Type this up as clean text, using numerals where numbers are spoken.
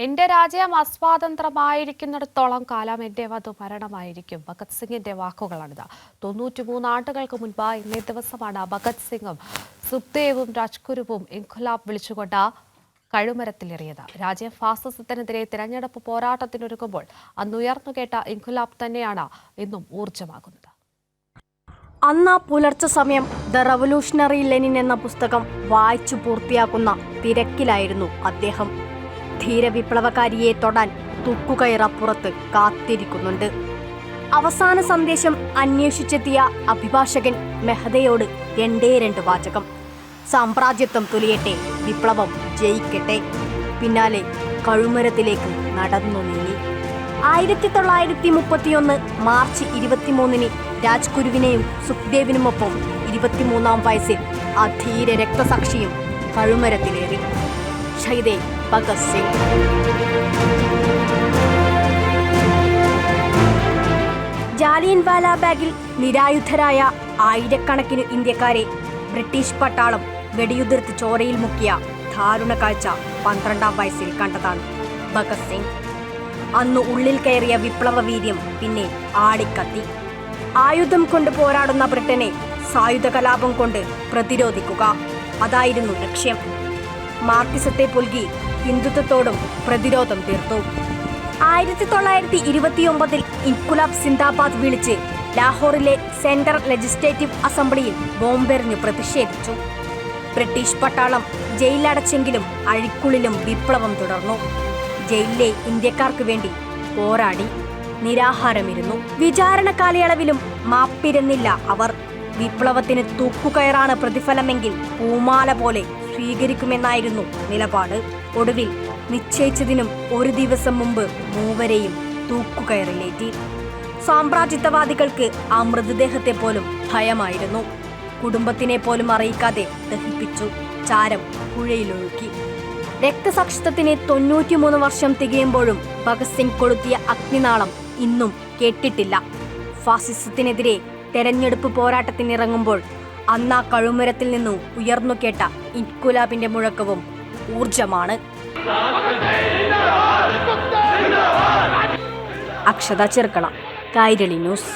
എന്റെ രാജ്യം അസ്വാതന്ത്രമായിരിക്കുന്നിടത്തോളം കാലം എന്റെ വധു മരണമായിരിക്കും. ഭഗത് സിംഗിന്റെ വാക്കുകളാണിത്. 93 ആണ്ടുകൾക്ക് മുൻപ് ഇന്നേ ദിവസമാണ് ഭഗത് സിംഗും സുഖ്ദേവും രാജ്ഗുരുവും ഇൻഖുലാബ് വിളിച്ചുകൊണ്ട് കഴുമരത്തിലേറിയത്. രാജ്യം ഫാസിസത്തിനെതിരെ തിരഞ്ഞെടുപ്പ് പോരാട്ടത്തിനൊരുങ്ങുമ്പോൾ അന്നുയർന്നുകേട്ട ഇൻഖുലാബ് തന്നെയാണ് ഇന്നും ഊർജ്ജമാകുന്നത്. അന്ന് പുലർച്ചെ സമയം ദ റവല്യൂഷണറി ലെനിൻ എന്ന പുസ്തകം വായിച്ചു പൂർത്തിയാക്കുന്ന തിരക്കിലായിരുന്നു അദ്ദേഹം. ധീരവിപ്ലവകാരിയെ തൊടാൻ തൂക്കുകയറപ്പുറത്ത് കാത്തിരിക്കുന്നുണ്ട്. അവസാന സന്ദേശം അന്വേഷിച്ചെത്തിയ അഭിഭാഷകൻ മെഹദയോട് രണ്ട് വാചകം: സാമ്രാജ്യത്വം തുലിയട്ടെ, വിപ്ലവം ജയിക്കട്ടെ. പിന്നാലെ കഴുമരത്തിലേക്ക് നടന്നു നീങ്ങി. 1931 മാർച്ച് 23 രാജ്ഗുരുവിനെയും സുഖ്ദേവിനുമൊപ്പം 23-ാം വയസ്സിൽ അധീര രക്തസാക്ഷിയും കഴുമരത്തിലേറി. ഷഹീദ് ഭഗത് സിംഗ്. ജാലിയൻവാലാ ബാഗിൽ നിരായുധരായ ആയിരക്കണക്കിന് ഇന്ത്യക്കാരെ ബ്രിട്ടീഷ് പട്ടാളം വെടിയുതിർത്ത് ചോരയിൽ മുക്കിയ ദാരുണ കാഴ്ച 12-ാം വയസ്സിൽ കണ്ടതാണ് ഭഗത് സിംഗ്. അന്ന് ഉള്ളിൽ കയറിയ വിപ്ലവ വീര്യം പിന്നെ ആടിക്കത്തി. ആയുധം കൊണ്ട് പോരാടുന്ന ബ്രിട്ടനെ സായുധ കലാപം കൊണ്ട് പ്രതിരോധിക്കുക, അതായിരുന്നു ലക്ഷ്യം. മാർക്സിസത്തെ പുൽകി ഹിന്ദുത്വത്തോടും പ്രതിരോധം തീർത്തു. 1929 ഇൻഖുലാബ് സിന്ദാബാദ് വിളിച്ച് ലാഹോറിലെ സെൻട്രൽ ലെജിസ്ലേറ്റീവ് അസംബ്ലിയിൽ ബോംബെറിഞ്ഞു പ്രതിഷേധിച്ചു. ബ്രിട്ടീഷ് പട്ടാളം ജയിലടച്ചെങ്കിലും അഴിക്കുള്ളിലും വിപ്ലവം തുടർന്നു. ജയിലിലെ ഇന്ത്യക്കാർക്ക് വേണ്ടി പോരാടി, നിരാഹാരമിരുന്നു. വിചാരണ കാലയളവിലും മാപ്പിരുന്നില്ല അവർ. വിപ്ലവത്തിന് തൂക്കുകയറാണ് പ്രതിഫലമെങ്കിൽ പൂമാല പോലെ സ്വീകരിക്കുമെന്നായിരുന്നു നിലപാട്. ഒടുവിൽ നിശ്ചയിച്ചതിനും ഒരു ദിവസം മുമ്പ് മൂവരെയും തൂക്കുകയറിലേറ്റി. സാമ്രാജ്യത്വവാദികൾക്ക് ആ മൃതദേഹത്തെ പോലും ഭയമായിരുന്നു. കുടുംബത്തിനെ പോലും അറിയിക്കാതെ ദഹിപ്പിച്ചു, ചാരം പുഴയിലൊഴുക്കി. രക്തസാക്ഷിത്വത്തിന് 93 വർഷം തികയുമ്പോഴും ഭഗത് സിംഗ് കൊളുത്തിയ അഗ്നിനാളം ഇന്നും കേട്ടിട്ടില്ല. ഫാസിസത്തിനെതിരെ തെരഞ്ഞെടുപ്പ് പോരാട്ടത്തിനിറങ്ങുമ്പോൾ അന്നാ കഴുമരത്തിൽ നിന്നു ഉയർന്നു കേട്ട ഇൻഖുലാബിന്റെ മുഴക്കവും ഊർജമാണ്. അക്ഷത ചെറുക്കള, കൈരളി ന്യൂസ്.